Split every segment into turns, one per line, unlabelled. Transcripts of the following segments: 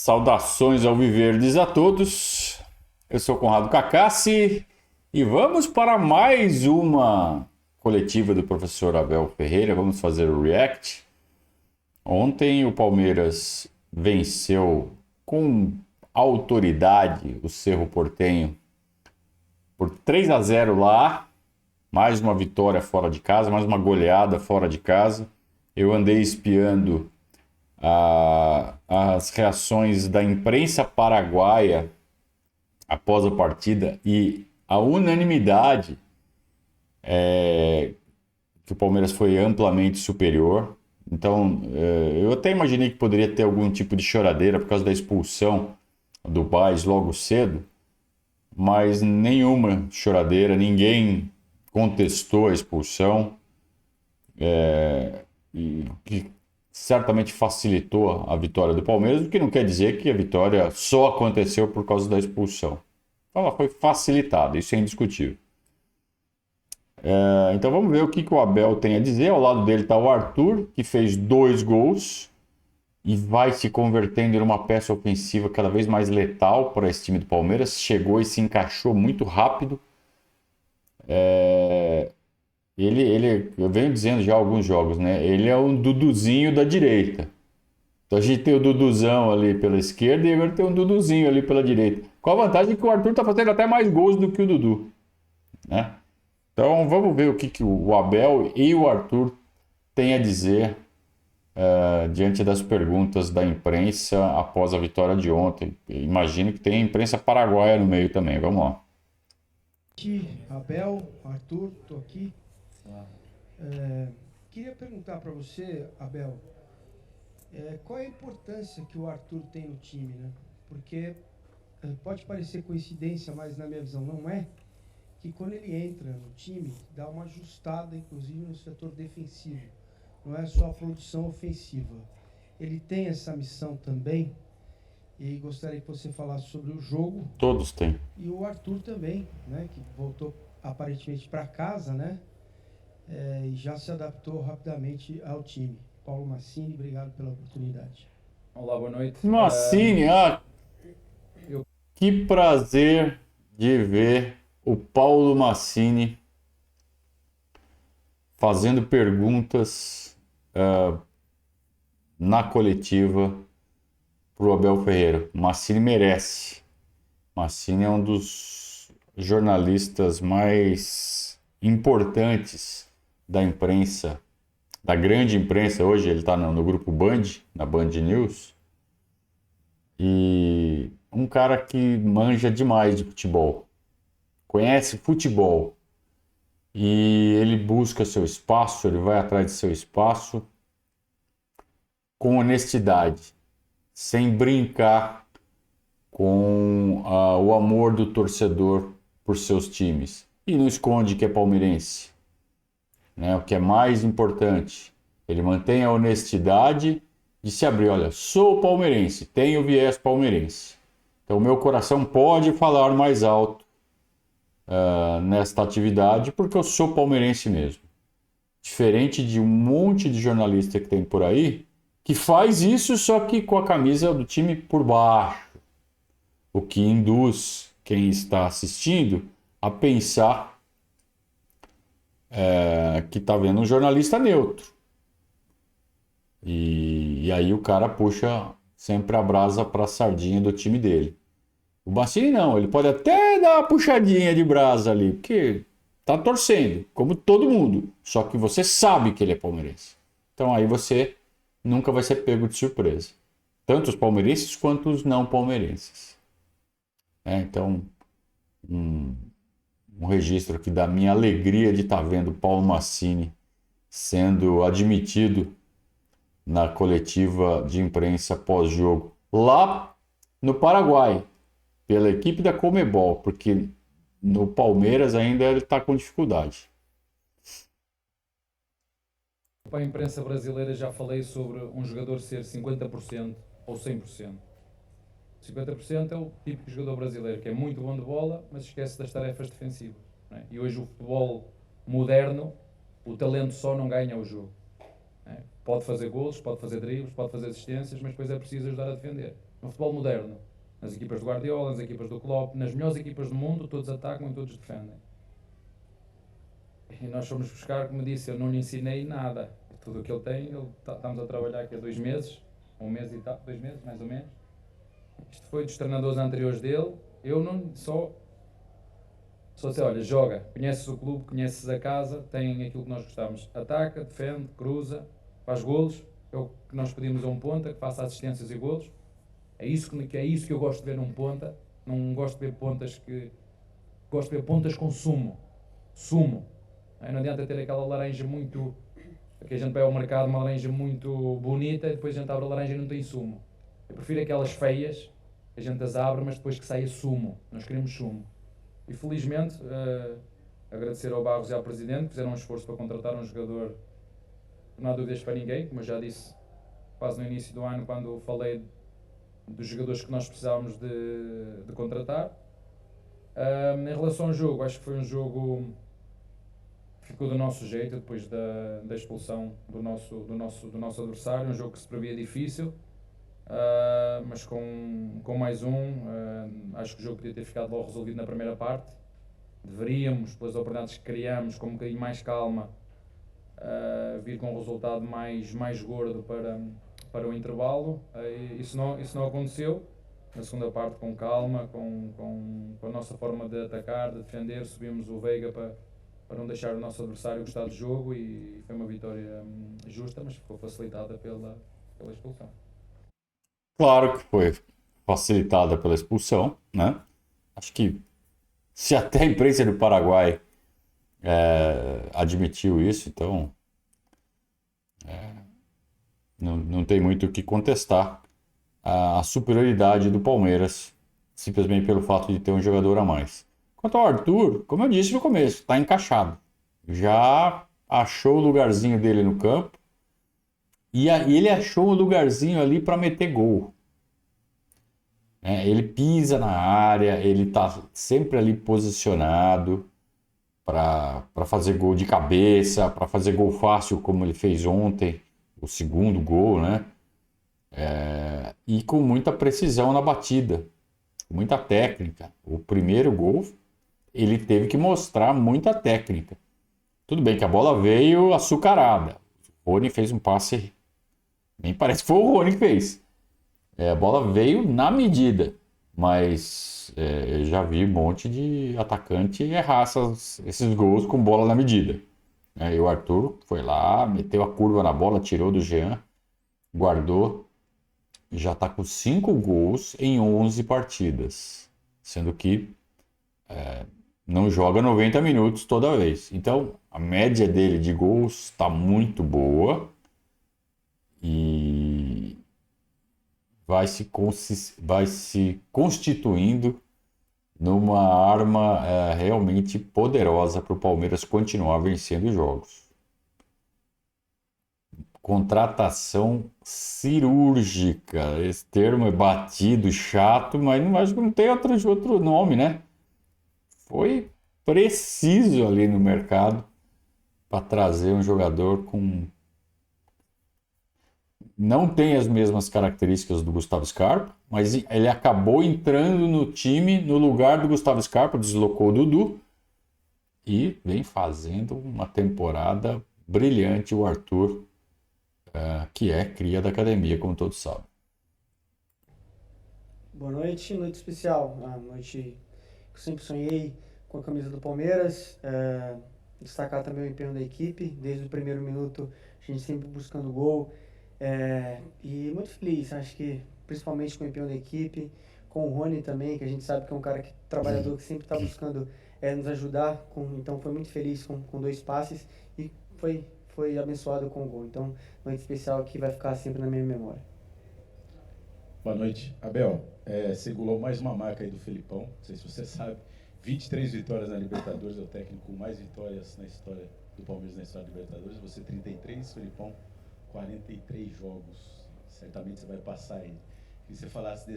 Saudações alviverdes a todos. Eu sou Conrado Cacassi e vamos para mais uma coletiva do professor Abel Ferreira. Vamos fazer o react. Ontem o Palmeiras venceu com autoridade o Cerro Porteño por 3-0 lá. Mais uma vitória fora de casa, mais uma goleada fora de casa. Eu andei espiando as reações da imprensa paraguaia após a partida e a unanimidade é que o Palmeiras foi amplamente superior. Então, eu até imaginei que poderia ter algum tipo de choradeira por causa da expulsão do Baez logo cedo, mas nenhuma choradeira, ninguém contestou a expulsão, que certamente facilitou a vitória do Palmeiras, o que não quer dizer que a vitória só aconteceu por causa da expulsão. Ela foi facilitada, isso é indiscutível. Então vamos ver o que o Abel tem a dizer. Ao lado dele está o Arthur, que fez 2 gols e vai se convertendo em uma peça ofensiva cada vez mais letal para esse time do Palmeiras. Chegou e se encaixou muito rápido. Eu venho dizendo já há alguns jogos, né? Ele é um Duduzinho da direita. Então a gente tem o Duduzão ali pela esquerda e agora tem um Duduzinho ali pela direita. Com a vantagem que o Arthur está fazendo até mais gols do que o Dudu, né? Então vamos ver o que o Abel e o Arthur têm a dizer diante das perguntas da imprensa após a vitória de ontem. Imagino que tem a imprensa paraguaia no meio também. Vamos lá.
Abel, Arthur, estou aqui. Queria perguntar para você, Abel, qual é a importância que o Arthur tem no time, né? Porque pode parecer coincidência, mas na minha visão não é, que quando ele entra no time, dá uma ajustada, inclusive no setor defensivo. Não é só a produção ofensiva. Ele tem essa missão também, e gostaria que você falasse sobre o jogo.
Todos têm.
E o Arthur também, né, que voltou aparentemente para casa, né? E já se adaptou rapidamente ao time. Paulo Massini, obrigado pela oportunidade.
Olá, boa noite.
Massini, que prazer de ver o Paulo Massini fazendo perguntas na coletiva para o Abel Ferreira. Massini merece. Massini é um dos jornalistas mais importantes da imprensa, da grande imprensa. Hoje ele está no grupo Band, na Band News, e um cara que manja demais de futebol, conhece futebol, e ele busca seu espaço, ele vai atrás de seu espaço com honestidade, sem brincar com o amor do torcedor por seus times, e não esconde que é palmeirense, né? O que é mais importante, ele mantém a honestidade de se abrir. Olha, sou palmeirense, tenho viés palmeirense, então meu coração pode falar mais alto nesta atividade, porque eu sou palmeirense mesmo. Diferente de um monte de jornalista que tem por aí, que faz isso só que com a camisa do time por baixo, o que induz quem está assistindo a pensar que está vendo um jornalista neutro. E aí o cara puxa sempre a brasa para a sardinha do time dele. O Massini não, ele pode até dar uma puxadinha de brasa ali, porque tá torcendo, como todo mundo. Só que você sabe que ele é palmeirense. Então aí você nunca vai ser pego de surpresa. Tanto os palmeirenses quanto os não palmeirenses. Então, um registro aqui da minha alegria de estar vendo o Paulo Massini sendo admitido na coletiva de imprensa pós-jogo lá no Paraguai, pela equipe da Conmebol, porque no Palmeiras ainda ele está com dificuldade.
Para a imprensa brasileira já falei sobre um jogador ser 50% ou 100%. 50% é o típico jogador brasileiro, que é muito bom de bola, mas esquece das tarefas defensivas, não é? E hoje o futebol moderno, o talento só não ganha o jogo. Pode fazer golos, pode fazer dribles, pode fazer assistências, mas depois é preciso ajudar a defender. no futebol moderno, nas equipas do Guardiola, nas equipas do Klopp, nas melhores equipas do mundo, todos atacam e todos defendem. E nós fomos buscar, como disse, eu não lhe ensinei nada. Tudo o que ele tem, estamos a trabalhar aqui há 2 meses, 1 mês e tal, 2 meses mais ou menos. Isto foi dos treinadores anteriores dele. Eu não só disse, olha, joga, conheces o clube, conheces a casa, tem aquilo que nós gostamos. Ataca, defende, cruza, faz golos. É o que nós pedimos a um ponta, que faça assistências e golos. É isso que eu gosto de ver num ponta. Não gosto de ver pontas que... Gosto de ver pontas com sumo. Não adianta ter aquela laranja muito... Aqui a gente vai ao mercado, uma laranja muito bonita, e depois a gente abre a laranja e não tem sumo. Eu prefiro aquelas feias, a gente as abre, mas depois que saia sumo. Nós queremos sumo. E felizmente, agradecer ao Barros e ao Presidente, que fizeram um esforço para contratar um jogador. Não há dúvidas para ninguém, como eu já disse quase no início do ano, quando falei dos jogadores que nós precisávamos de contratar. Em relação ao jogo, acho que foi um jogo que ficou do nosso jeito, depois da expulsão do nosso adversário, um jogo que se previa difícil, mas com mais acho que o jogo podia ter ficado logo resolvido na primeira parte. Deveríamos, pelas oportunidades que criamos, com um bocadinho mais calma, vir com um resultado mais gordo para o intervalo. Isso não aconteceu. Na segunda parte, com calma, com a nossa forma de atacar, de defender, subimos o Veiga para não deixar o nosso adversário gostar do jogo, e foi uma vitória justa, mas ficou facilitada pela expulsão.
Claro que foi facilitada pela expulsão, né? Acho que se até a imprensa do Paraguai admitiu isso, então não tem muito o que contestar a superioridade do Palmeiras, simplesmente pelo fato de ter um jogador a mais. Quanto ao Arthur, como eu disse no começo, está encaixado. Já achou o lugarzinho dele no campo e ele achou o lugarzinho ali para meter gol. Ele pisa na área, ele está sempre ali posicionado para fazer gol de cabeça, para fazer gol fácil, como ele fez ontem, o segundo gol, né? E com muita precisão na batida, muita técnica. O primeiro gol, ele teve que mostrar muita técnica. Tudo bem que a bola veio açucarada. O Rony fez um passe, nem parece que foi o Rony que fez. A bola veio na medida, mas eu já vi um monte de atacante errar esses gols com bola na medida. E o Arthur foi lá, meteu a curva na bola, tirou do Jean, guardou. Já está com 5 gols em 11 partidas, sendo que não joga 90 minutos toda vez. Então, a média dele de gols está muito boa e vai se constituindo numa arma realmente poderosa para o Palmeiras continuar vencendo jogos. Contratação cirúrgica. Esse termo é batido, chato, mas acho que não tem outro nome, né? Foi preciso ali no mercado para trazer um jogador com... Não tem as mesmas características do Gustavo Scarpa, mas ele acabou entrando no time no lugar do Gustavo Scarpa, deslocou o Dudu e vem fazendo uma temporada brilhante o Arthur, que é cria da academia, como todos sabem.
Boa noite, noite especial, uma noite que eu sempre sonhei com a camisa do Palmeiras. Destacar também o empenho da equipe, desde o primeiro minuto, a gente sempre buscando gol. E muito feliz, acho que principalmente com o empenho da equipe, com o Rony também, que a gente sabe que é um cara trabalhador, que sempre está buscando nos ajudar. Então foi muito feliz com 2 passes e foi abençoado com o gol. Então, noite especial que vai ficar sempre na minha memória.
Boa noite. Abel, você golou mais uma marca aí do Felipão, não sei se você sabe, 23 vitórias na Libertadores, é o técnico com mais vitórias na história do Palmeiras na história da Libertadores, você 33, Felipão 43 jogos, certamente você vai passar ele. Que você falasse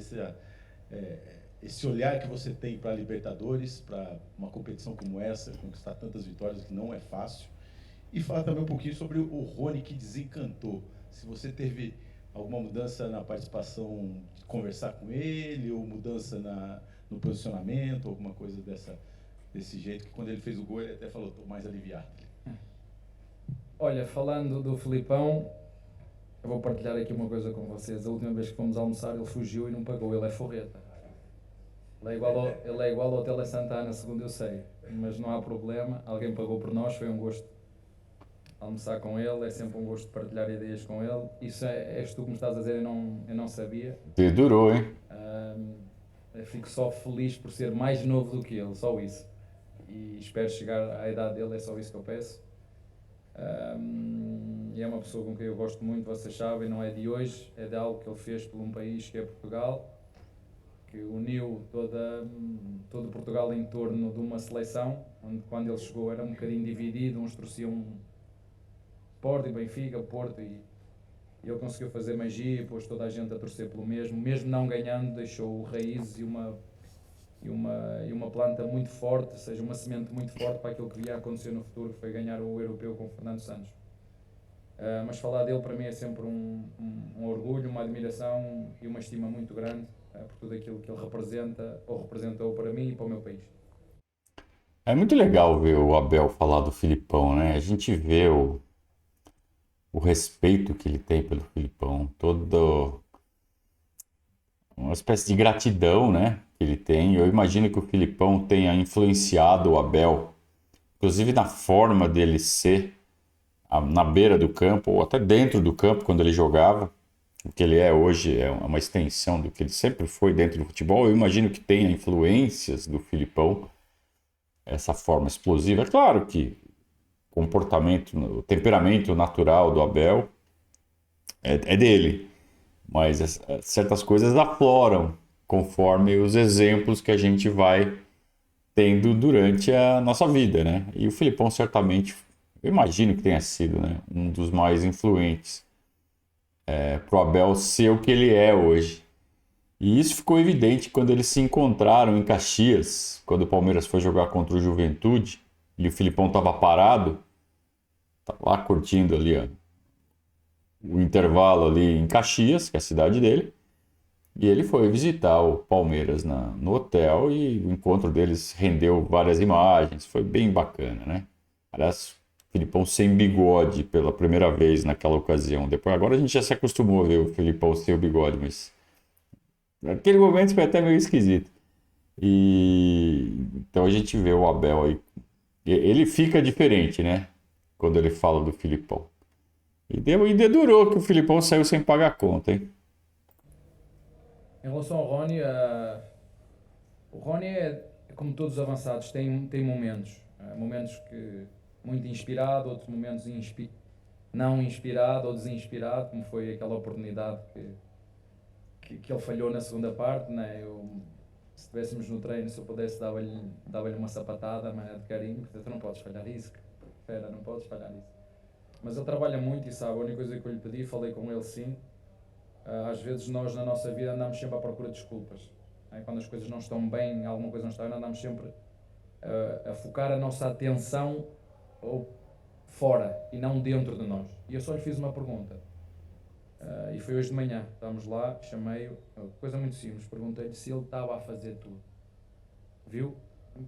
esse olhar que você tem para a Libertadores, para uma competição como essa, conquistar tantas vitórias que não é fácil, e falar também um pouquinho sobre o Rony que desencantou. Se você teve Alguma mudança na participação de conversar com ele, ou mudança no posicionamento, alguma coisa desse jeito, que quando ele fez o gol ele até falou, estou mais aliviado.
Olha, falando do Filipão, eu vou partilhar aqui uma coisa com vocês. A última vez que fomos almoçar ele fugiu e não pagou, ele é forreta. Ele é igual ao Tele Santana, segundo eu sei, mas não há problema, alguém pagou por nós, foi um gosto almoçar com ele, é sempre um gosto partilhar ideias com ele. Isso és tu que me estás a dizer, eu não sabia.
Durou, hein?
Eu fico só feliz por ser mais novo do que ele, só isso. E espero chegar à idade dele, é só isso que eu peço. E é uma pessoa com quem eu gosto muito, vocês sabem, não é de hoje, é de algo que ele fez por um país que é Portugal, que uniu todo Portugal em torno de uma seleção, onde quando ele chegou era um bocadinho dividido, uns torciam Porto e Benfica, Porto, e ele conseguiu fazer magia e pôs toda a gente a torcer pelo mesmo não ganhando, deixou raízes e uma planta muito forte, ou seja, uma semente muito forte para aquilo que ia acontecer no futuro, que foi ganhar o europeu com o Fernando Santos. Mas falar dele para mim é sempre um orgulho, uma admiração e uma estima muito grande por tudo aquilo que ele representa ou representou para mim e para o meu país.
É muito legal ver o Abel falar do Filipão, né? A gente vê o respeito que ele tem pelo Filipão, toda uma espécie de gratidão, né, que ele tem. Eu imagino que o Filipão tenha influenciado o Abel, inclusive na forma dele ser na beira do campo, ou até dentro do campo quando ele jogava. O que ele é hoje é uma extensão do que ele sempre foi dentro do futebol. Eu imagino que tenha influências do Filipão, essa forma explosiva. É claro que o temperamento natural do Abel é dele, mas certas coisas afloram conforme os exemplos que a gente vai tendo durante a nossa vida, né? E o Filipão certamente, eu imagino que tenha sido, né, um dos mais influentes para o Abel ser o que ele é hoje. E isso ficou evidente quando eles se encontraram em Caxias, quando o Palmeiras foi jogar contra o Juventude, e o Filipão estava parado, lá curtindo ali o intervalo ali em Caxias, que é a cidade dele, e ele foi visitar o Palmeiras no hotel e o encontro deles rendeu várias imagens, foi bem bacana, né? Aliás, o Filipão sem bigode pela primeira vez naquela ocasião. Depois, agora a gente já se acostumou a ver o Filipão sem o bigode, mas naquele momento foi até meio esquisito. E então a gente vê o Abel aí, ele fica diferente, né? Quando ele fala do Filipão. E dedurou que o Filipão saiu sem pagar a conta, hein?
Em relação ao Rony, o Rony é como todos os avançados, tem momentos. Momentos que muito inspirado, outros momentos não inspirado ou desinspirado, como foi aquela oportunidade que ele falhou na segunda parte, né? Se estivéssemos no treino, se eu pudesse, dava-lhe uma sapatada, mas é de carinho, porque tu não podes falhar isso, fera, não podes falhar isso. Mas ele trabalha muito e sabe, a única coisa que eu lhe pedi, falei com ele sim, às vezes nós na nossa vida andamos sempre à procura de desculpas. Né? Quando as coisas não estão bem, alguma coisa não está bem, andamos sempre a focar a nossa atenção fora e não dentro de nós. E eu só lhe fiz uma pergunta. E foi hoje de manhã, estávamos lá, chamei-o, coisa muito simples, perguntei-lhe se ele estava a fazer tudo. Viu?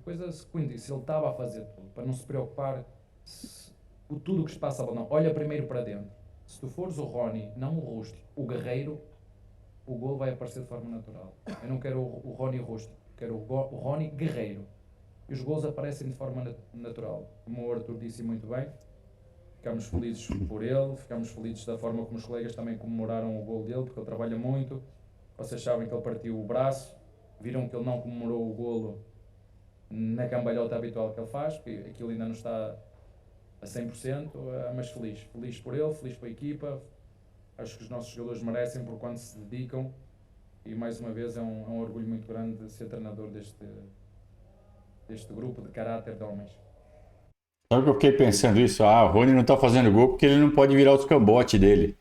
Coisa seguinte, se ele estava a fazer tudo, para não se preocupar com tudo o que se passa, não. Olha primeiro para dentro. Se tu fores o Rony, não o rústico, o guerreiro, o golo vai aparecer de forma natural. Eu não quero o Rony rústico, quero o Rony guerreiro. E os golos aparecem de forma natural. Como o Arthur disse muito bem, ficamos felizes por ele, ficamos felizes da forma como os colegas também comemoraram o golo dele, porque ele trabalha muito. Vocês sabem que ele partiu o braço, viram que ele não comemorou o golo na cambalhota habitual que ele faz, porque aquilo ainda não está a 100%, mas feliz por ele, feliz pela equipa. Acho que os nossos jogadores merecem por quanto se dedicam e mais uma vez é um orgulho muito grande ser treinador deste grupo de caráter de homens.
Sabe que eu fiquei pensando isso? O Rony não tá fazendo gol porque ele não pode virar os cambotes dele.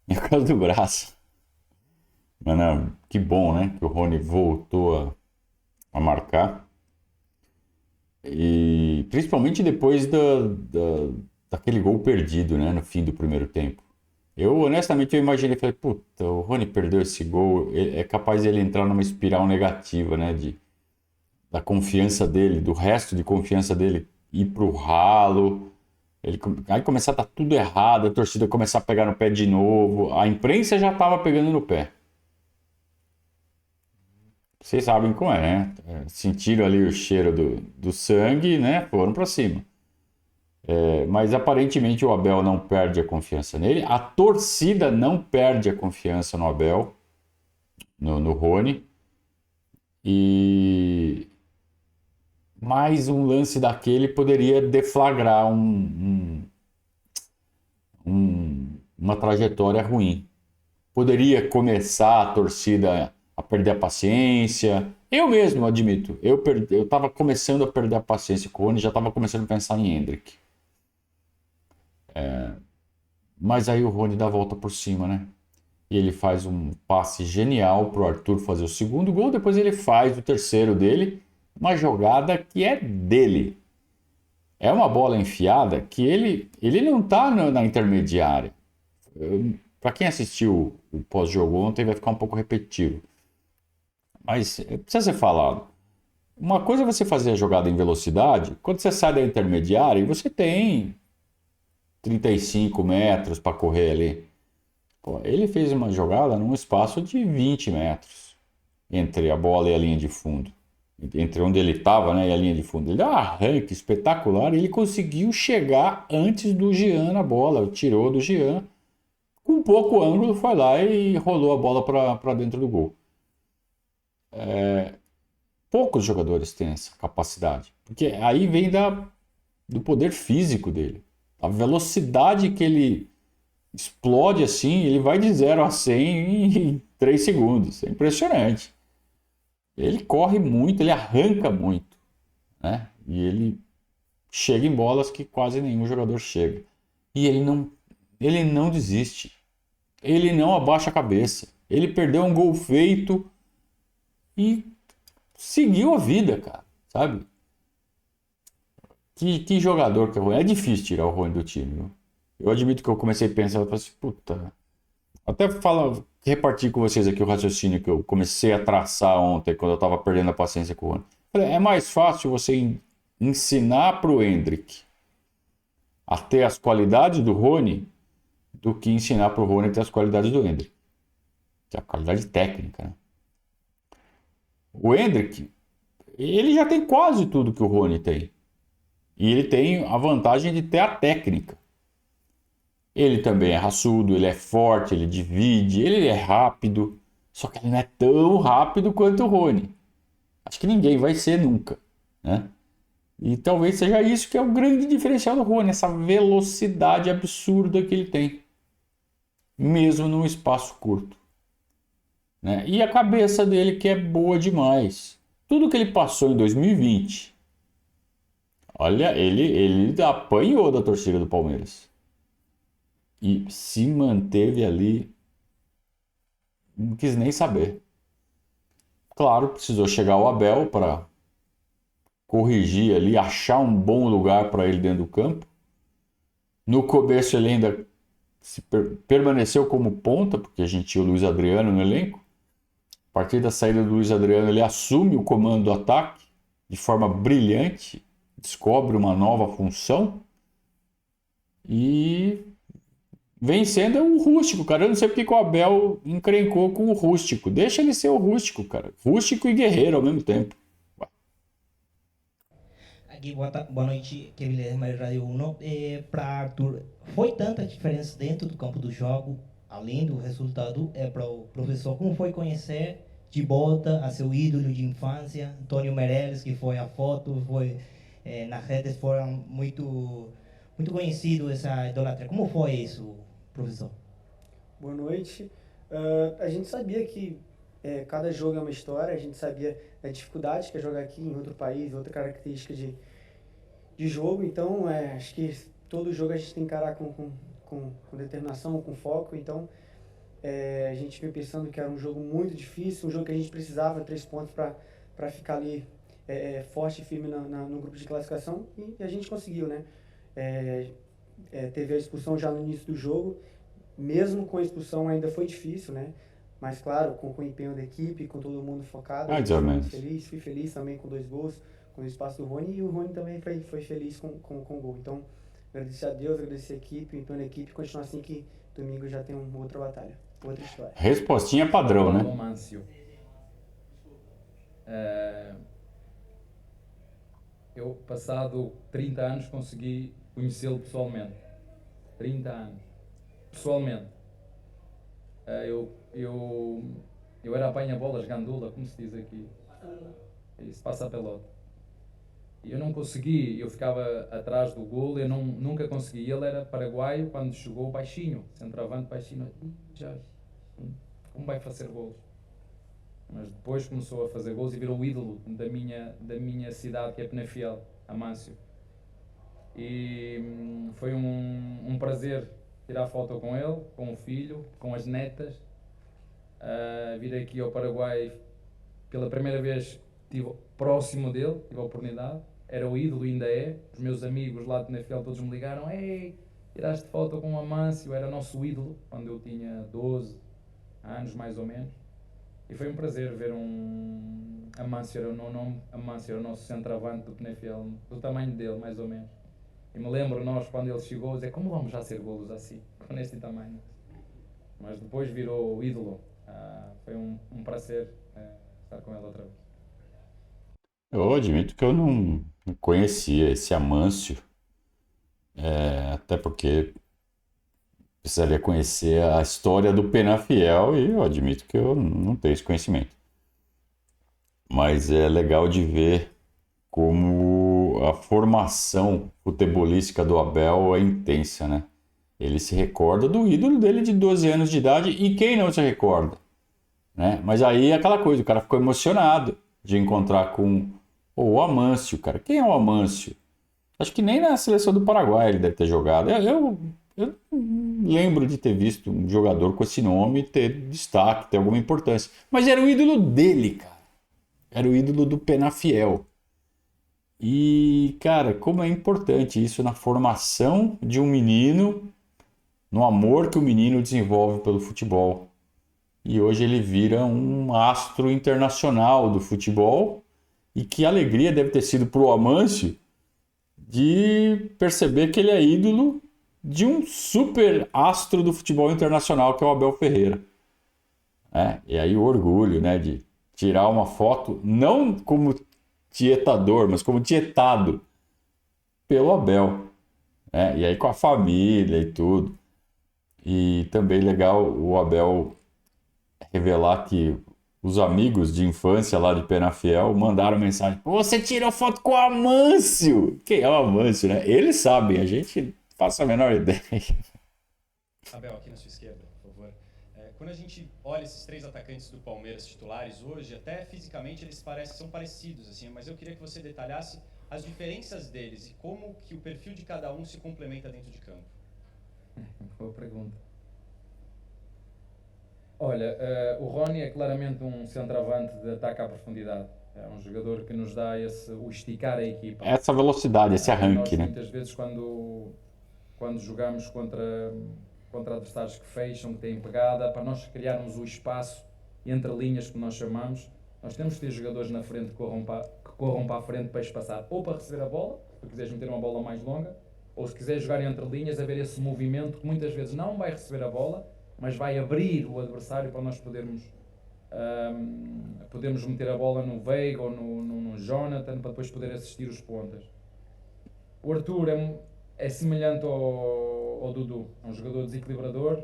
É por causa do braço. Mas não, que bom, né? Que o Rony voltou a marcar. E principalmente depois daquele gol perdido, né? No fim do primeiro tempo. Eu, honestamente, eu imaginei, falei, puta, o Rony perdeu esse gol, é capaz de ele entrar numa espiral negativa, né, da confiança dele, do resto de confiança dele ir pro ralo, aí começar a dar tudo errado, a torcida começar a pegar no pé de novo, a imprensa já tava pegando no pé. Vocês sabem como é, né? Sentiram ali o cheiro do sangue, né? Foram pra cima. Mas aparentemente o Abel não perde a confiança nele. A torcida não perde a confiança no Abel, no Rony. E mais um lance daquele poderia deflagrar uma trajetória ruim. Poderia começar a torcida a perder a paciência. Eu mesmo admito, eu estava começando a perder a paciência com o Rony, já estava começando a pensar em Endrick. Mas aí o Rony dá a volta por cima, né? E ele faz um passe genial pro Arthur fazer o segundo gol, depois ele faz o terceiro dele, uma jogada que é dele. É uma bola enfiada que ele não tá na intermediária. Para quem assistiu o pós-jogo ontem vai ficar um pouco repetitivo. Mas precisa ser falado. Uma coisa é você fazer a jogada em velocidade, quando você sai da intermediária e você tem 35 metros para correr ali. Pô, ele fez uma jogada num espaço de 20 metros entre a bola e a linha de fundo. Entre onde ele estava, né, e a linha de fundo. Ele deu um arranque espetacular e ele conseguiu chegar antes do Jean na bola. Tirou do Jean. Com pouco ângulo, foi lá e rolou a bola para dentro do gol. Poucos jogadores têm essa capacidade. Porque aí vem do poder físico dele. A velocidade que ele explode assim, ele vai de 0 a 100 em 3 segundos. É impressionante. Ele corre muito, ele arranca muito, né? E ele chega em bolas que quase nenhum jogador chega. E ele não desiste. Ele não abaixa a cabeça. Ele perdeu um gol feito e seguiu a vida, cara, sabe? Que jogador que é o Rony. É difícil tirar o Rony do time, viu? Eu admito que eu comecei a pensar, eu falei assim, puta. Até repartir com vocês aqui o raciocínio que eu comecei a traçar ontem, quando eu estava perdendo a paciência com o Rony. Falei, é mais fácil você ensinar para o Endrick a ter as qualidades do Rony do que ensinar para o Rony a ter as qualidades do Endrick. Que é a qualidade técnica, né? O Endrick, ele já tem quase tudo que o Rony tem. E ele tem a vantagem de ter a técnica. Ele também é raçudo, ele é forte, ele divide, ele é rápido. Só que ele não é tão rápido quanto o Rony. Acho que ninguém vai ser nunca, né? E talvez seja isso que é o grande diferencial do Rony, essa velocidade absurda que ele tem. Mesmo num espaço curto, né? E a cabeça dele que é boa demais. Tudo que ele passou em 2020, olha, ele apanhou da torcida do Palmeiras. E se manteve ali, não quis nem saber. Claro, precisou chegar o Abel para corrigir ali, achar um bom lugar para ele dentro do campo. No começo ele ainda permaneceu como ponta, porque a gente tinha o Luiz Adriano no elenco. A partir da saída do Luiz Adriano, ele assume o comando do ataque de forma brilhante, descobre uma nova função e vem sendo o rústico, cara. Eu não sei porque que o Abel encrencou com o rústico. Deixa ele ser o rústico, cara. Rústico e guerreiro ao mesmo tempo.
Aqui, boa noite, Kevin Lerma, Rádio 1. Para Arthur, foi tanta diferença dentro do campo do jogo, além do resultado, para o professor, como foi conhecer de volta a seu ídolo de infância, Antônio Meirelles, que foi a foto, foi nas redes foram muito conhecido essa idolatria. Como foi isso, professor?
Boa noite. A gente sabia que cada jogo é uma história, a gente sabia a dificuldade que é jogar aqui em outro país, outra característica de jogo, então acho que todo jogo a gente tem que encarar com determinação, com foco, então a gente veio pensando que era um jogo muito difícil, um jogo que a gente precisava 3 pontos para ficar ali forte e firme no grupo de classificação, e a gente conseguiu, né? Teve a expulsão já no início do jogo, mesmo com a expulsão ainda foi difícil, né? Mas claro, com o empenho da equipe, com todo mundo focado,
Mais
eu
ou
fui
menos.
muito feliz, fui feliz também com 2 gols, com o espaço do Rony, e o Rony também foi feliz com o gol. Então, agradecer a Deus, agradecer a equipe, o empenho da equipe, continuar assim que domingo já tem uma outra batalha, outra história.
Respostinha padrão,
Falar do
né?
Amâncio. Eu, passado 30 anos, consegui conhecê-lo pessoalmente. 30 anos. Pessoalmente. Eu era apanha-bolas, gandula, como se diz aqui. Isso, passa a pelota. E eu não consegui, eu ficava atrás do golo, eu nunca consegui. Ele era paraguaio, quando chegou baixinho, centroavante baixinho. Já, como vai fazer golos? Mas depois começou a fazer gols e virou o ídolo da minha cidade, que é Penafiel, Amâncio. E foi um prazer tirar foto com ele, com o filho, com as netas. Vir aqui ao Paraguai pela primeira vez, estive próximo dele, tive a oportunidade. Era o ídolo, ainda é. Os meus amigos lá de Penafiel todos me ligaram: ei, tiraste foto com o Amâncio, era nosso ídolo, quando eu tinha 12 anos mais ou menos. E foi um prazer ver Amâncio, era o meu nome, Amâncio era o nosso centroavante do Penafiel, do tamanho dele, mais ou menos. E me lembro, nós, quando ele chegou, dizer: como vamos já ser golos assim, com este tamanho? Mas depois virou o ídolo. Foi um prazer estar com ele outra vez.
Eu admito que eu não conhecia esse Amâncio, até porque precisaria conhecer a história do Penafiel e eu admito que eu não tenho esse conhecimento. Mas é legal de ver como a formação futebolística do Abel é intensa, né? Ele se recorda do ídolo dele de 12 anos de idade e quem não se recorda, né? Mas aí é aquela coisa, o cara ficou emocionado de encontrar com o Amâncio, cara. Quem é o Amâncio? Acho que nem na seleção do Paraguai ele deve ter jogado. Eu não lembro de ter visto um jogador com esse nome ter destaque, ter alguma importância. Mas era o ídolo dele, cara. Era o ídolo do Penafiel. E, cara, como é importante isso na formação de um menino, no amor que o menino desenvolve pelo futebol. E hoje ele vira um astro internacional do futebol. E que alegria deve ter sido para o Amâncio de perceber que ele é ídolo de um super astro do futebol internacional, que é o Abel Ferreira. E aí o orgulho, né, de tirar uma foto, não como tietador, mas como tietado pelo Abel. E aí com a família e tudo. E também legal o Abel revelar que os amigos de infância lá de Penafiel mandaram mensagem: você tirou foto com o Amâncio! Quem é o Amâncio, né? Eles sabem, a gente faz a menor ideia.
Abel, aqui na sua esquerda, por favor. Quando a gente olha esses 3 atacantes do Palmeiras titulares hoje, até fisicamente eles são parecidos, assim, mas eu queria que você detalhasse as diferenças deles e como que o perfil de cada um se complementa dentro de campo.
Boa pergunta. Olha, o Rony é claramente um centroavante de ataque à profundidade. É um jogador que nos dá o esticar a equipa.
Essa velocidade, esse arranque,
nós,
né?
muitas vezes, quando jogamos contra adversários que fecham, que têm pegada, para nós criarmos o espaço entre linhas que nós chamamos, nós temos que ter jogadores na frente que corram para a frente para espaçar, ou para receber a bola, se quiseres meter uma bola mais longa, ou se quiseres jogar entre linhas, haver esse movimento que muitas vezes não vai receber a bola, mas vai abrir o adversário para nós podermos meter a bola no Veiga ou no Jonathan, para depois poder assistir os pontas. O Arthur é semelhante ao Dudu, é um jogador desequilibrador.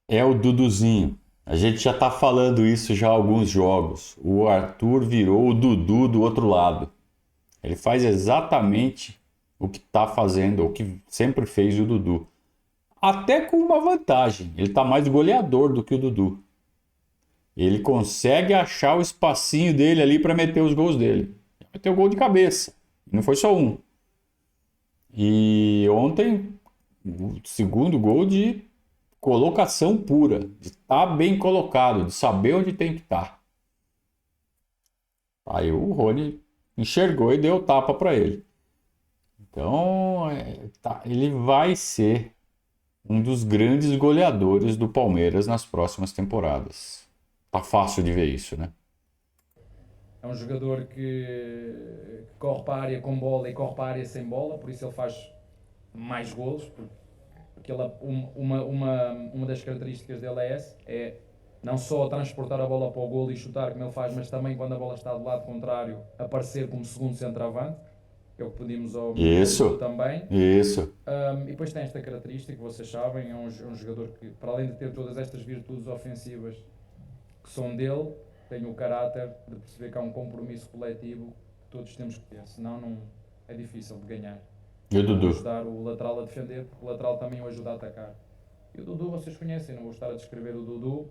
É o Duduzinho. A gente já tá falando isso já há alguns jogos. O Arthur virou o Dudu do outro lado. Ele faz exatamente o que tá fazendo, o que sempre fez o Dudu. Até com uma vantagem, ele tá mais goleador do que o Dudu. Ele consegue achar o espacinho dele ali para meter os gols dele. Meteu o gol de cabeça, não foi só um. E ontem, o segundo gol de colocação pura, de estar bem colocado, de saber onde tem que estar. Aí o Rony enxergou e deu tapa para ele. Então, ele vai ser um dos grandes goleadores do Palmeiras nas próximas temporadas. Tá fácil de ver isso, né?
É um jogador que corre para a área com bola e corre para a área sem bola, por isso ele faz mais golos, porque uma das características dele é essa, é não só transportar a bola para o golo e chutar como ele faz, mas também quando a bola está do lado contrário, aparecer como segundo centroavante, que é o que pedimos ao
Isso.
também.
Isso.
E depois tem esta característica que vocês sabem, é um jogador que, para além de ter todas estas virtudes ofensivas que são dele, tem o caráter de perceber que há um compromisso coletivo que todos temos que ter, senão não é difícil de ganhar.
E o Dudu?
Ajudar o lateral a defender, porque o lateral também o ajuda a atacar. E o Dudu vocês conhecem, não vou estar a descrever o Dudu.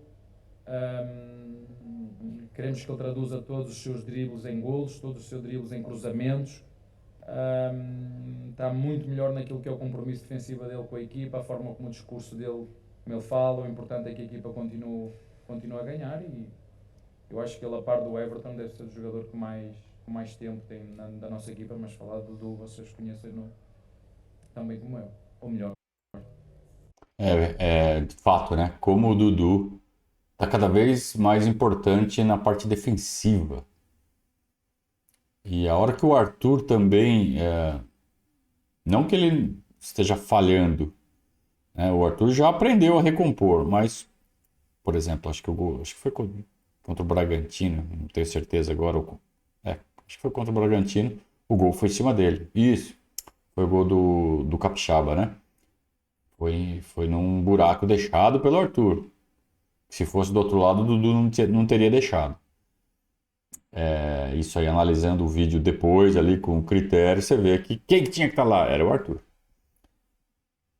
Queremos que ele traduza todos os seus dribles em golos, todos os seus dribles em cruzamentos. Está muito melhor naquilo que é o compromisso defensivo dele com a equipa, a forma como o discurso dele, como ele fala. O importante é que a equipa continue a ganhar, e eu acho que ele, a par do Everton, deve ser o jogador com mais tempo tem da nossa equipa, mas falar do Dudu vocês conhecem também como eu, ou melhor.
De fato, né? Como o Dudu está cada vez mais importante na parte defensiva. E a hora que o Arthur também, não que ele esteja falhando, né? O Arthur já aprendeu a recompor, mas, por exemplo, acho que foi contra o Bragantino, não tenho certeza agora, acho que foi contra o Bragantino, o gol foi em cima dele. Isso, foi o gol do Capixaba, né? Foi num buraco deixado pelo Arthur. Se fosse do outro lado, o Dudu não teria deixado. Isso aí, analisando o vídeo depois, ali com critério, você vê que quem tinha que estar lá era o Arthur.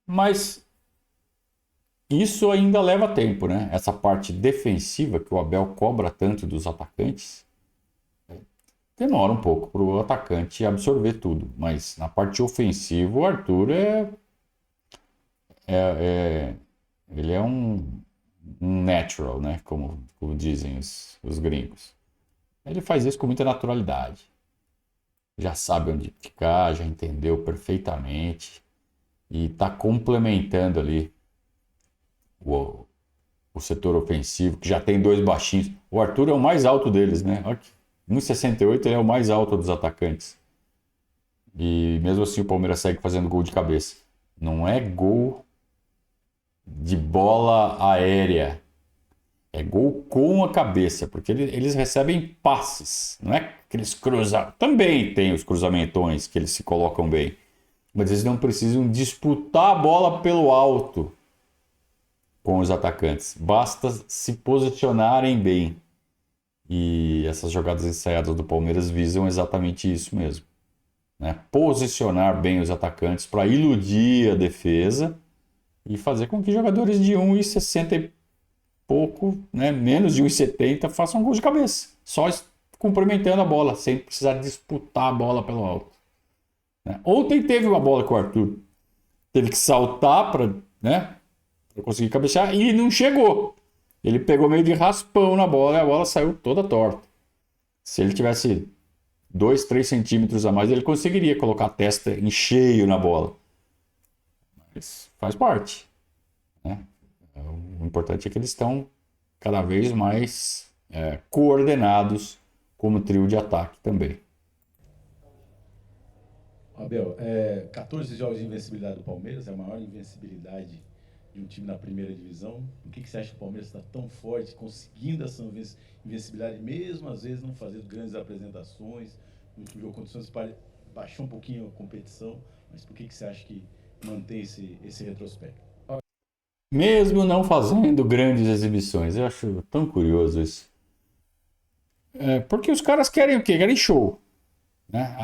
Mas isso ainda leva tempo, né? Essa parte defensiva que o Abel cobra tanto dos atacantes, demora um pouco para o atacante absorver tudo. Mas na parte ofensiva, o Arthur ele é um natural, né? Como dizem os gringos. Ele faz isso com muita naturalidade. Já sabe onde ficar, já entendeu perfeitamente e está complementando ali o setor ofensivo, que já tem dois baixinhos. O Arthur é o mais alto deles, né? 1,68, ele é o mais alto dos atacantes. E mesmo assim o Palmeiras segue fazendo gol de cabeça. Não é gol de bola aérea. É gol com a cabeça, porque eles recebem passes. Não é que eles cruzam. Também tem os cruzamentões que eles se colocam bem. Mas eles não precisam disputar a bola pelo alto com os atacantes. Basta se posicionarem bem. E essas jogadas ensaiadas do Palmeiras visam exatamente isso mesmo, né? Posicionar bem os atacantes para iludir a defesa e fazer com que jogadores de 1,60 e pouco, né, menos de 1,70 façam gol de cabeça, só cumprimentando a bola, sem precisar disputar a bola pelo alto, né? Ontem teve uma bola que o Arthur teve que saltar para, né, conseguir cabecear e não chegou. Ele pegou meio de raspão na bola e a bola saiu toda torta. Se ele tivesse 2, 3 centímetros a mais, ele conseguiria colocar a testa em cheio na bola. Mas faz parte, né? O importante é que eles estão cada vez mais coordenados como trio de ataque também.
Abel, 14 jogos de invencibilidade do Palmeiras, é a maior invencibilidade de um time na primeira divisão. Por que você acha que o Palmeiras está tão forte, conseguindo essa invencibilidade, mesmo às vezes não fazendo grandes apresentações? No último jogo contra o Santos baixou um pouquinho a competição, mas por que você acha que mantém esse retrospecto?
Mesmo não fazendo grandes exibições, eu acho tão curioso isso. Porque os caras querem o quê? Querem show, né?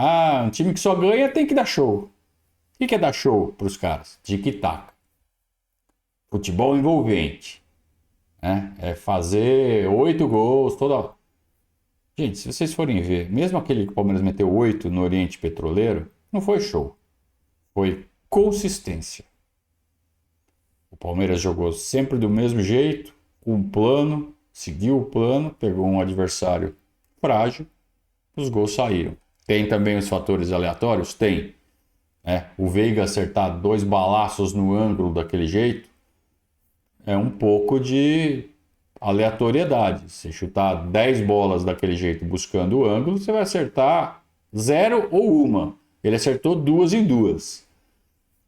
Um time que só ganha tem que dar show. O que é dar show para os caras? Tic-tac. Futebol envolvente, né? É fazer 8 gols toda. Gente, se vocês forem ver, mesmo aquele que o Palmeiras meteu 8 no Oriente Petroleiro, não foi show. Foi consistência. O Palmeiras jogou sempre do mesmo jeito, com um plano, seguiu o plano, pegou um adversário frágil, os gols saíram. Tem também os fatores aleatórios? Tem. O Veiga acertar 2 balaços no ângulo daquele jeito é um pouco de aleatoriedade. Se chutar 10 bolas daquele jeito buscando o ângulo, você vai acertar 0 ou 1. Ele acertou 2 em 2.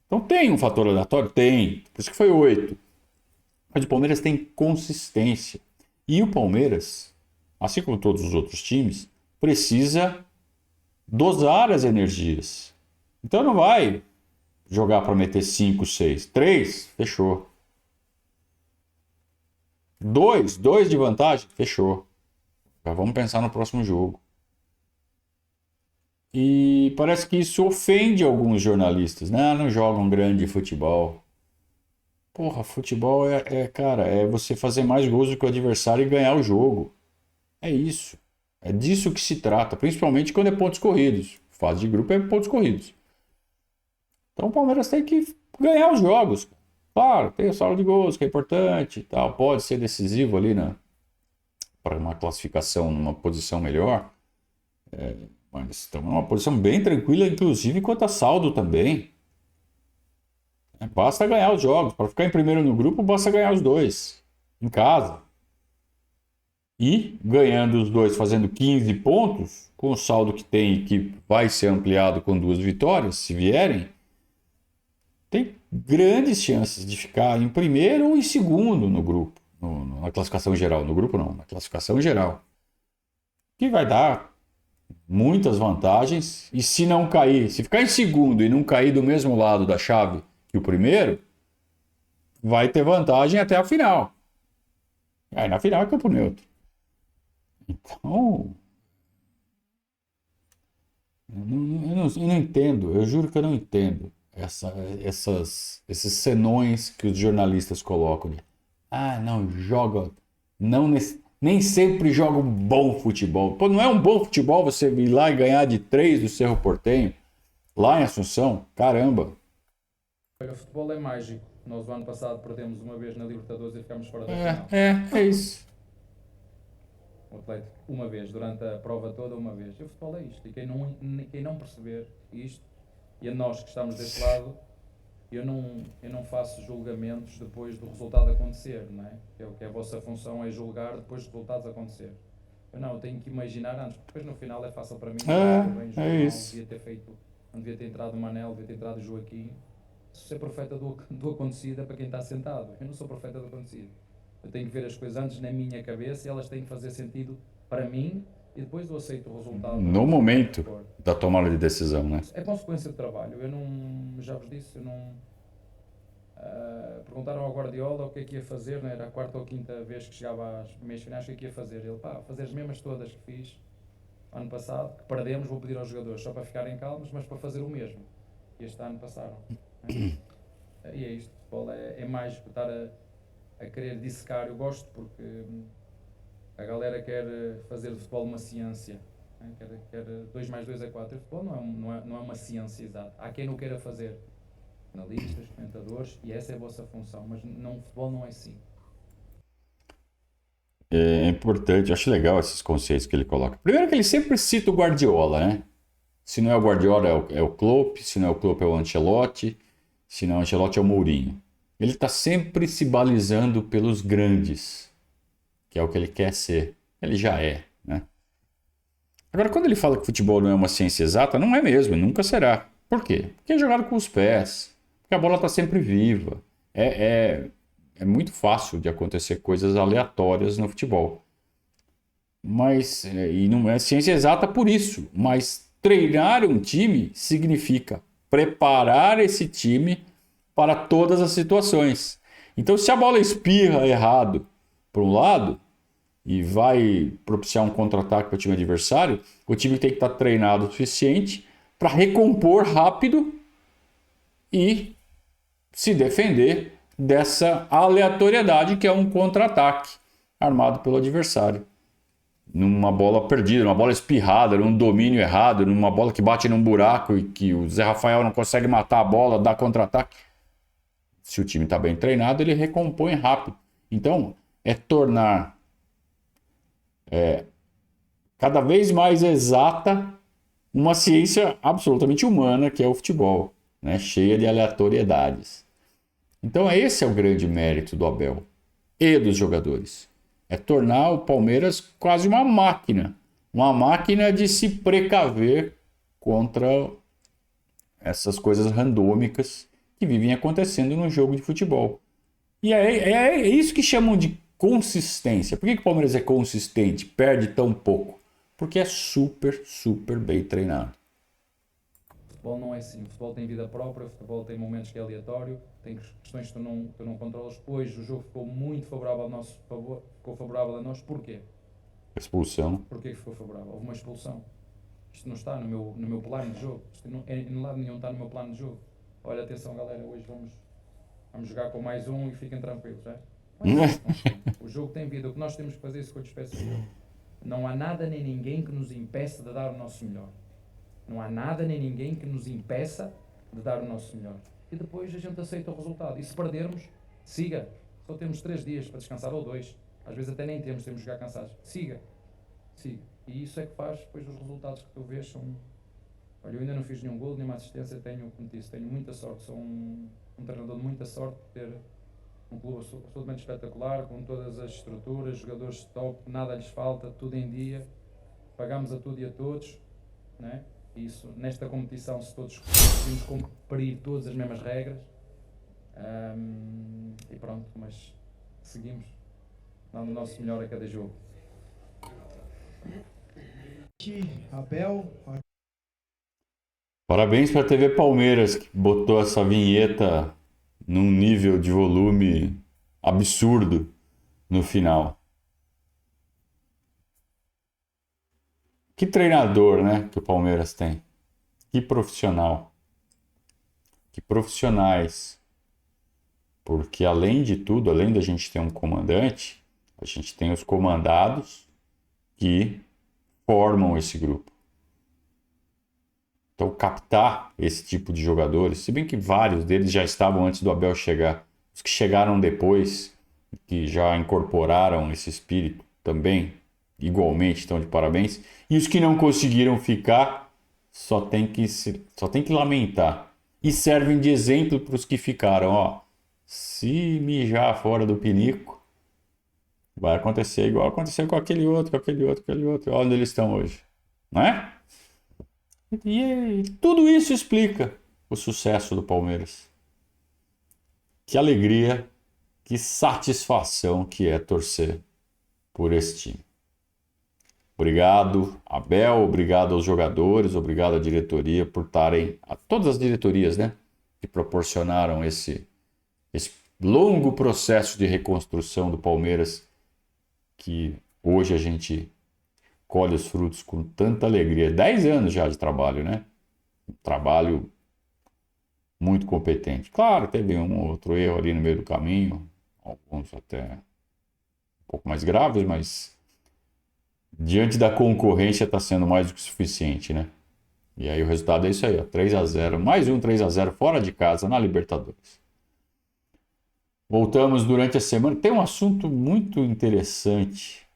Então tem um fator aleatório? Tem. Por isso que foi 8. Mas o Palmeiras tem consistência. E o Palmeiras, assim como todos os outros times, precisa dosar as energias. Então não vai jogar para meter 5, 6. 3, fechou. 2 de vantagem, fechou. Já vamos pensar no próximo jogo. E parece que isso ofende alguns jornalistas, né? Não jogam grande futebol. Porra, futebol cara, é você fazer mais gols do que o adversário e ganhar o jogo. É isso. É disso que se trata, principalmente quando é pontos corridos. Fase de grupo é pontos corridos. Então o Palmeiras tem que ganhar os jogos. Claro, tem o saldo de gols que é importante e tal. Pode ser decisivo ali para uma classificação numa posição melhor. Mas estamos numa posição bem tranquila, inclusive quanto a saldo também. Basta ganhar os jogos. Para ficar em primeiro no grupo, basta ganhar os 2 em casa. E ganhando os 2, fazendo 15 pontos, com o saldo que tem e que vai ser ampliado com 2 vitórias, se vierem, tem grandes chances de ficar em primeiro ou em segundo no grupo, na classificação geral. No grupo não, na classificação geral. Que vai dar muitas vantagens. E se não cair, se ficar em segundo e não cair do mesmo lado da chave que o primeiro, vai ter vantagem até a final. Aí na final é campo neutro. Então, eu não entendo, eu juro que eu não entendo esses senões que os jornalistas colocam. Não joga, nem sempre joga um bom futebol. Pô, não é um bom futebol você ir lá e ganhar de 3 do Cerro Porteño, lá em Assunção? Caramba!
O futebol é mágico. Nós, o ano passado, perdemos uma vez na Libertadores e ficámos fora da final.
É isso.
O Atlético, uma vez, durante a prova toda, uma vez. E o futebol é isto. E quem não perceber isto, e a nós que estamos deste lado, eu não faço julgamentos depois do resultado acontecer, não é? O que é a vossa função é julgar depois dos resultados acontecer. Eu tenho que imaginar antes, porque depois no final é fácil para mim.
Isso.
Não devia ter entrado o Manel, devia ter entrado o Joaquim. Ser profeta do acontecido é para quem está sentado. Eu não sou profeta do acontecido. Eu tenho que ver as coisas antes na minha cabeça e elas têm que fazer sentido para mim e depois eu aceito o resultado.
No momento da tomada de decisão, né?
É consequência de trabalho. Já vos disse, perguntaram ao Guardiola o que é que ia fazer, né? Era a 4ª ou 5ª vez que chegava às meias finais, o que é que ia fazer? Ele, fazer as mesmas todas que fiz ano passado, que perdemos, vou pedir aos jogadores só para ficarem calmos, mas para fazer o mesmo. E este ano passaram. Né? E é isto, o futebol é mágico, estar a querer dissecar. Eu gosto porque a galera quer fazer do futebol uma ciência, né? quer 2 mais 2 é 4. O futebol não é uma ciência exata. Há quem não queira fazer, analistas, comentadores, e essa é a vossa função, mas o futebol não é assim.
É importante, eu acho legal esses conceitos que ele coloca. Primeiro que ele sempre cita o Guardiola, né? Se não é o Guardiola é o Klopp, se não é o Klopp é o Ancelotti, se não é o Ancelotti é o Mourinho. Ele está sempre se balizando pelos grandes, que é o que ele quer ser. Ele já é, né? Agora, quando ele fala que futebol não é uma ciência exata, não é mesmo, nunca será. Por quê? Porque é jogado com os pés, porque a bola está sempre viva. É muito fácil de acontecer coisas aleatórias no futebol. E não é ciência exata por isso, mas treinar um time significa preparar esse time para todas as situações. Então, se a bola espirra errado para um lado e vai propiciar um contra-ataque para o time adversário, o time tem que estar treinado o suficiente para recompor rápido e se defender dessa aleatoriedade que é um contra-ataque armado pelo adversário. Numa bola perdida, numa bola espirrada, num domínio errado, numa bola que bate num buraco e que o Zé Rafael não consegue matar a bola, dá contra-ataque. Se o time está bem treinado, ele recompõe rápido. Então, é tornar cada vez mais exata uma ciência absolutamente humana, que é o futebol. né? Cheia de aleatoriedades. Então esse é o grande mérito do Abel e dos jogadores. É tornar o Palmeiras quase uma máquina de se precaver contra essas coisas randômicas que vivem acontecendo no jogo de futebol. E é isso que chamam de consistência. Por que o Palmeiras é consistente, perde tão pouco? Porque é super, super bem treinado.
O futebol não é assim. O futebol tem vida própria, o futebol tem momentos que é aleatório, tem questões que tu não controlas. Hoje o jogo ficou muito favorável ao nosso favor, ficou favorável a nós. Porquê?
Expulsão.
Porquê que ficou favorável? Houve uma expulsão. Isto não está no meu plano de jogo. Isto não, em lado nenhum está no meu plano de jogo. Olha, atenção galera, hoje vamos jogar com mais um e fiquem tranquilos, é? O jogo tem vida. O que nós temos que fazer, isso que eu te peço, não há nada nem ninguém que nos impeça de dar o nosso melhor. Não há nada nem ninguém que nos impeça de dar o nosso melhor. E depois a gente aceita o resultado. E se perdermos, siga. Só temos 3 dias para descansar, ou 2. Às vezes até nem temos de jogar cansados. Siga. E isso é que faz, depois os resultados que tu vês são... Olha, eu ainda não fiz nenhum gol, nenhuma assistência, tenho, como disse, tenho muita sorte. Sou um treinador de muita sorte por ter um clube absolutamente espetacular, com todas as estruturas, jogadores top, nada lhes falta, tudo em dia. Pagamos a tudo e a todos, né? E isso, nesta competição, se todos conseguimos cumprir todas as mesmas regras, e pronto, mas seguimos dando o nosso melhor a cada jogo.
Abel,
Parabéns para a TV Palmeiras, que botou essa vinheta num nível de volume absurdo no final. Que treinador, né, que o Palmeiras tem. Que profissional. Que profissionais. Porque além de tudo, além da gente ter um comandante, a gente tem os comandados que formam esse grupo. Então, captar esse tipo de jogadores, se bem que vários deles já estavam antes do Abel chegar, os que chegaram depois, que já incorporaram esse espírito também, igualmente estão de parabéns, e os que não conseguiram ficar, só tem que lamentar. E servem de exemplo para os que ficaram. Ó, se mijar fora do pinico, vai acontecer igual aconteceu com aquele outro. Olha onde eles estão hoje. Não é? E tudo isso explica o sucesso do Palmeiras. Que alegria, que satisfação que é torcer por esse time. Obrigado, Abel, obrigado aos jogadores, obrigado à diretoria por estarem, a todas as diretorias, né, que proporcionaram esse longo processo de reconstrução do Palmeiras, que hoje a gente colhe os frutos com tanta alegria. 10 anos já de trabalho, né? Um trabalho muito competente. Claro, teve um outro erro ali no meio do caminho, alguns até um pouco mais graves, mas diante da concorrência está sendo mais do que suficiente, né? E aí o resultado é isso aí, ó, 3-0, mais um 3-0 fora de casa na Libertadores. Voltamos durante a semana. Tem um assunto muito interessante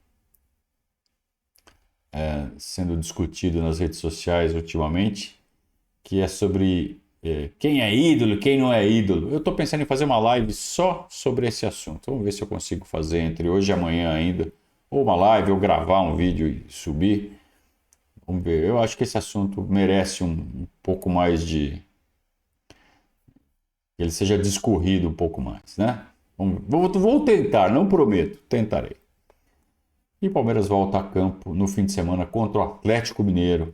sendo discutido nas redes sociais ultimamente, que é sobre quem é ídolo, quem não é ídolo. Eu estou pensando em fazer uma live só sobre esse assunto. Vamos ver se eu consigo fazer entre hoje e amanhã ainda, ou uma live, ou gravar um vídeo e subir. Vamos ver. Eu acho que esse assunto merece um pouco mais de... que ele seja discorrido um pouco mais, né? Vou tentar, não prometo, tentarei. E o Palmeiras volta a campo no fim de semana contra o Atlético Mineiro,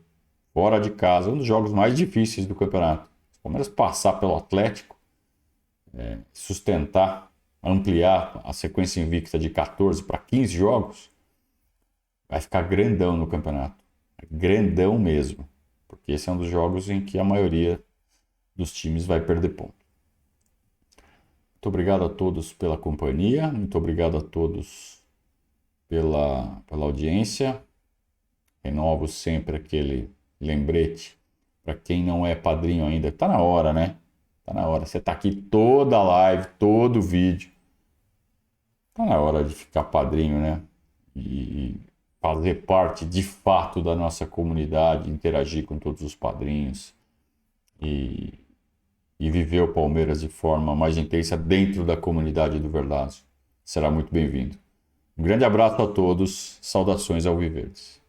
fora de casa, um dos jogos mais difíceis do campeonato. Se o Palmeiras passar pelo Atlético, sustentar, ampliar a sequência invicta de 14 para 15 jogos, vai ficar grandão no campeonato. Grandão mesmo. Porque esse é um dos jogos em que a maioria dos times vai perder ponto. Muito obrigado a todos pela companhia, muito obrigado a todos pela audiência. Renovo sempre aquele lembrete para quem não é padrinho ainda. Tá na hora, né? Tá na hora. Você tá aqui toda a live, todo o vídeo. Tá na hora de ficar padrinho, né? E fazer parte de fato da nossa comunidade, interagir com todos os padrinhos e e viver o Palmeiras de forma mais intensa dentro da comunidade do Verdazo, será muito bem-vindo. Um grande abraço a todos, saudações ao Viverdes.